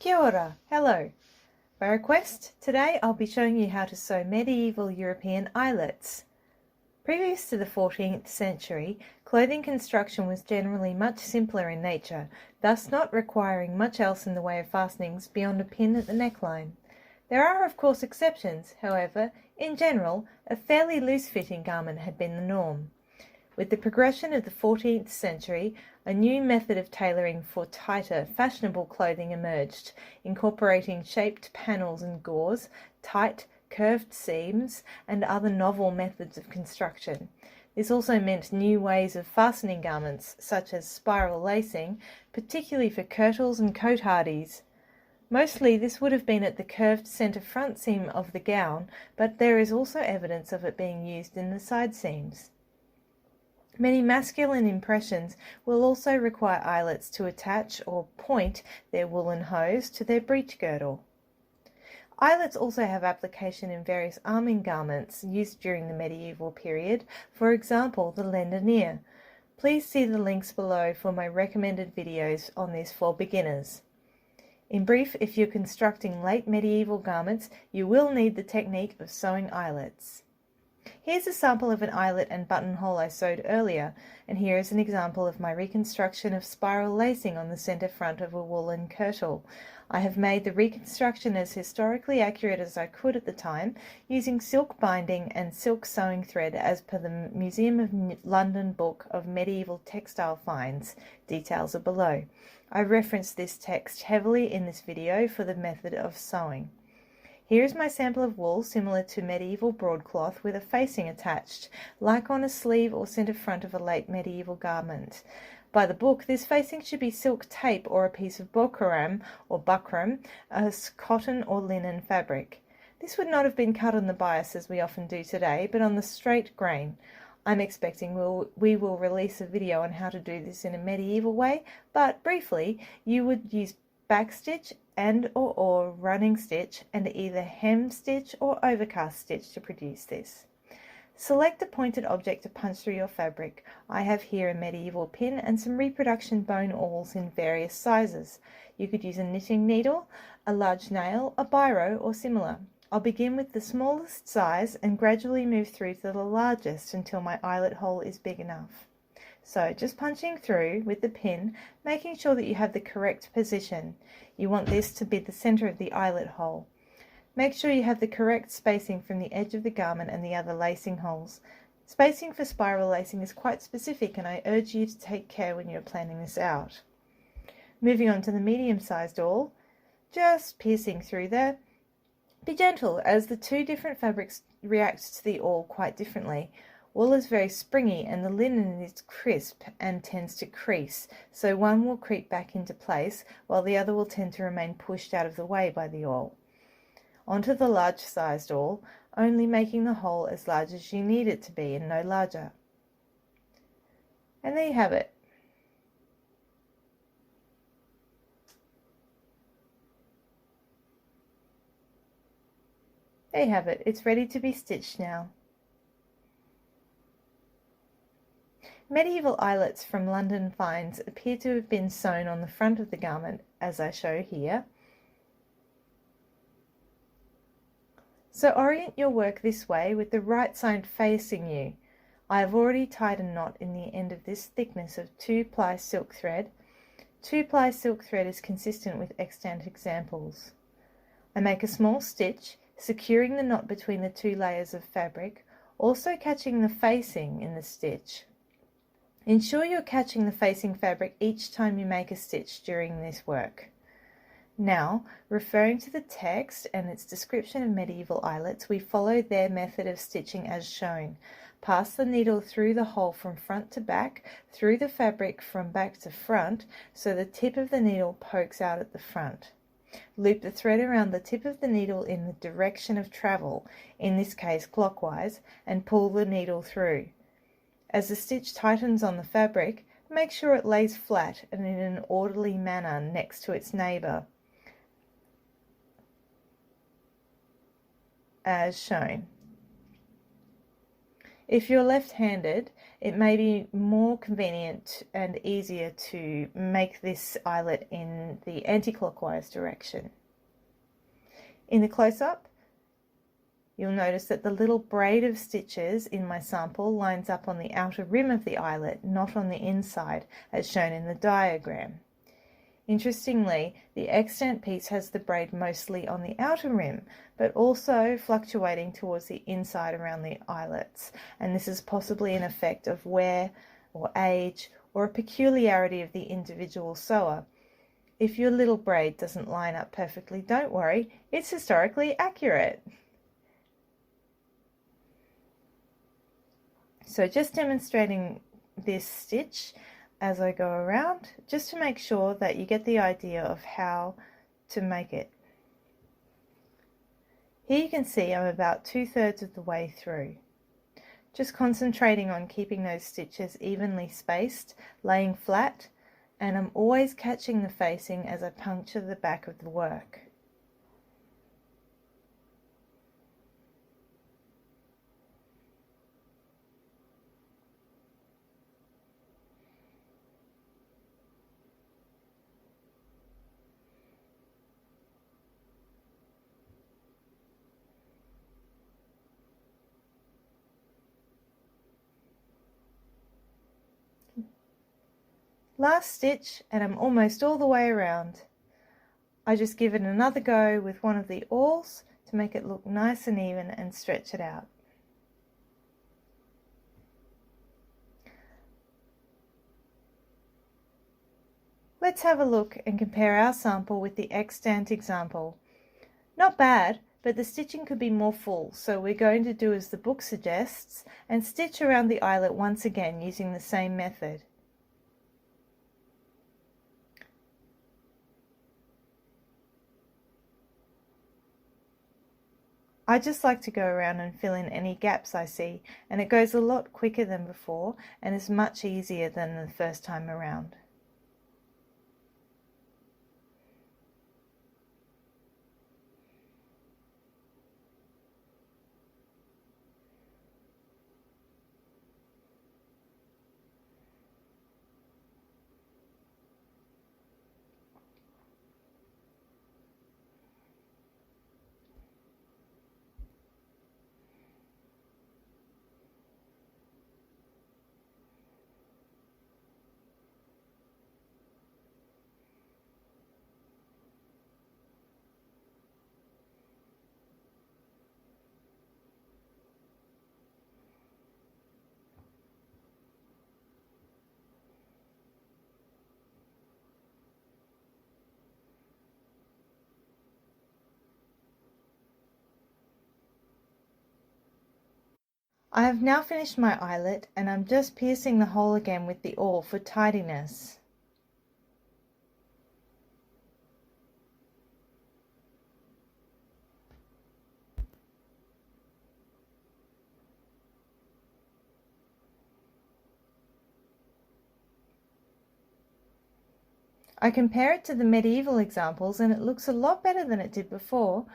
Kia ora, hello. By request, today I'll be showing you how to sew medieval European eyelets. Previous to the 14th century, clothing construction was generally much simpler in nature, thus not requiring much else in the way of fastenings beyond a pin at the neckline. There are of course exceptions, however, in general, a fairly loose-fitting garment had been the norm. With the progression of the 14th century, a new method of tailoring for tighter, fashionable clothing emerged, incorporating shaped panels and gauze, tight, curved seams, and other novel methods of construction. This also meant new ways of fastening garments, such as spiral lacing, particularly for kirtles and cotehardies. Mostly this would have been at the curved centre front seam of the gown, but there is also evidence of it being used in the side seams. Many masculine impressions will also require eyelets to attach or point their woolen hose to their breech girdle. Eyelets also have application in various arming garments used during the medieval period, for example the lendenier. Please see the links below for my recommended videos on this for beginners. In brief, if you're constructing late medieval garments, you will need the technique of sewing eyelets. Here's a sample of an eyelet and buttonhole I sewed earlier, and here is an example of my reconstruction of spiral lacing on the centre front of a woolen kirtle. I have made the reconstruction as historically accurate as I could at the time, using silk binding and silk sewing thread as per the Museum of London Book of Medieval Textile Finds. Details are below. I referenced this text heavily in this video for the method of sewing. Here is my sample of wool similar to medieval broadcloth with a facing attached, like on a sleeve or centre front of a late medieval garment. By the book, this facing should be silk tape or a piece of buckram or buckram, as cotton or linen fabric. This would not have been cut on the bias as we often do today, but on the straight grain. I'm expecting we will release a video on how to do this in a medieval way, but briefly, you would use backstitch and or running stitch and either hem stitch or overcast stitch to produce this. Select a pointed object to punch through your fabric. I have here a medieval pin and some reproduction bone awls in various sizes. You could use a knitting needle, a large nail, a biro or similar. I'll begin with the smallest size and gradually move through to the largest until my eyelet hole is big enough. So just punching through with the pin, making sure that you have the correct position. You want this to be the center of the eyelet hole. Make sure you have the correct spacing from the edge of the garment and the other lacing holes. Spacing for spiral lacing is quite specific, and I urge you to take care when you're planning this out. Moving on to the medium-sized awl, just piercing through there. Be gentle, as the two different fabrics react to the awl quite differently. Wool is very springy and the linen is crisp and tends to crease, so one will creep back into place while the other will tend to remain pushed out of the way by the awl. Onto the large-sized awl, only making the hole as large as you need it to be and no larger. And there you have it. There you have it. It's ready to be stitched now. Medieval eyelets from London finds appear to have been sewn on the front of the garment, as I show here. So orient your work this way with the right side facing you. I have already tied a knot in the end of this thickness of 2-ply silk thread. 2-ply silk thread is consistent with extant examples. I make a small stitch, securing the knot between the two layers of fabric, also catching the facing in the stitch. Ensure you're catching the facing fabric each time you make a stitch during this work. Now, referring to the text and its description of medieval eyelets, we follow their method of stitching as shown. Pass the needle through the hole from front to back, through the fabric from back to front, so the tip of the needle pokes out at the front. Loop the thread around the tip of the needle in the direction of travel, in this case clockwise, and pull the needle through. As the stitch tightens on the fabric, make sure it lays flat and in an orderly manner next to its neighbour, as shown. If you're left-handed, it may be more convenient and easier to make this eyelet in the anti-clockwise direction. In the close-up, you'll notice that the little braid of stitches in my sample lines up on the outer rim of the eyelet, not on the inside, as shown in the diagram. Interestingly, the extant piece has the braid mostly on the outer rim, but also fluctuating towards the inside around the eyelets, and this is possibly an effect of wear or age or a peculiarity of the individual sewer. If your little braid doesn't line up perfectly, don't worry, it's historically accurate. So just demonstrating this stitch as I go around, just to make sure that you get the idea of how to make it. Here you can see I'm about 2/3 of the way through. Just concentrating on keeping those stitches evenly spaced, laying flat, and I'm always catching the facing as I puncture the back of the work. Last stitch, and I'm almost all the way around. I just give it another go with one of the awls to make it look nice and even and stretch it out. Let's have a look and compare our sample with the extant example. Not bad, but the stitching could be more full, so we're going to do as the book suggests and stitch around the eyelet once again using the same method. I just like to go around and fill in any gaps I see, and it goes a lot quicker than before and is much easier than the first time around. I have now finished my eyelet and I'm just piercing the hole again with the awl for tidiness. I compare it to the medieval examples and it looks a lot better than it did before,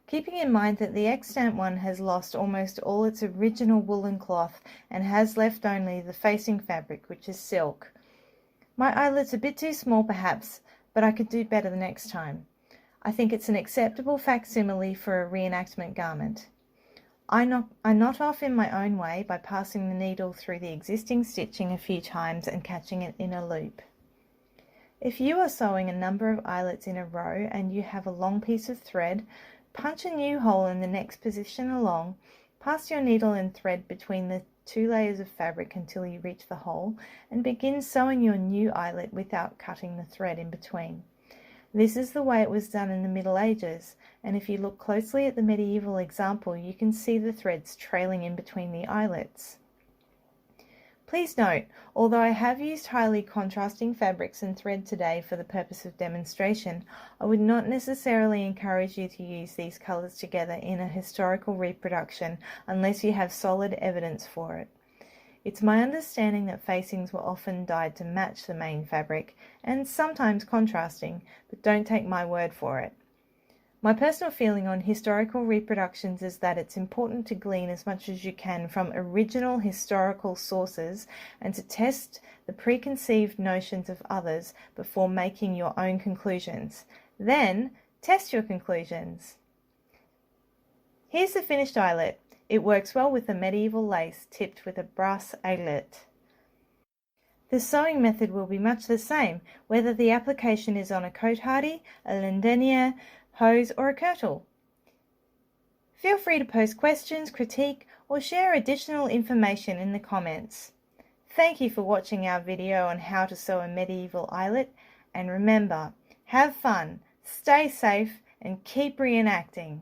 keeping in mind that the extant one has lost almost all its original woolen cloth and has left only the facing fabric, which is silk. My eyelet's a bit too small perhaps, but I could do better the next time. I think it's an acceptable facsimile for a reenactment garment. I knot off in my own way by passing the needle through the existing stitching a few times and catching it in a loop. If you are sewing a number of eyelets in a row and you have a long piece of thread, punch a new hole in the next position along, pass your needle and thread between the two layers of fabric until you reach the hole, and begin sewing your new eyelet without cutting the thread in between. This is the way it was done in the Middle Ages, and if you look closely at the medieval example, you can see the threads trailing in between the eyelets. Please note, although I have used highly contrasting fabrics and thread today for the purpose of demonstration, I would not necessarily encourage you to use these colours together in a historical reproduction unless you have solid evidence for it. It's my understanding that facings were often dyed to match the main fabric, and sometimes contrasting, but don't take my word for it. My personal feeling on historical reproductions is that it's important to glean as much as you can from original historical sources and to test the preconceived notions of others before making your own conclusions. Then, test your conclusions. Here's the finished eyelet. It works well with a medieval lace tipped with a brass eyelet. The sewing method will be much the same, whether the application is on a Cotehardy, a lendenier, hose or a kirtle. Feel free to post questions, critique or share additional information in the comments. Thank you for watching our video on how to sew a medieval eyelet, and remember, have fun, stay safe and keep reenacting.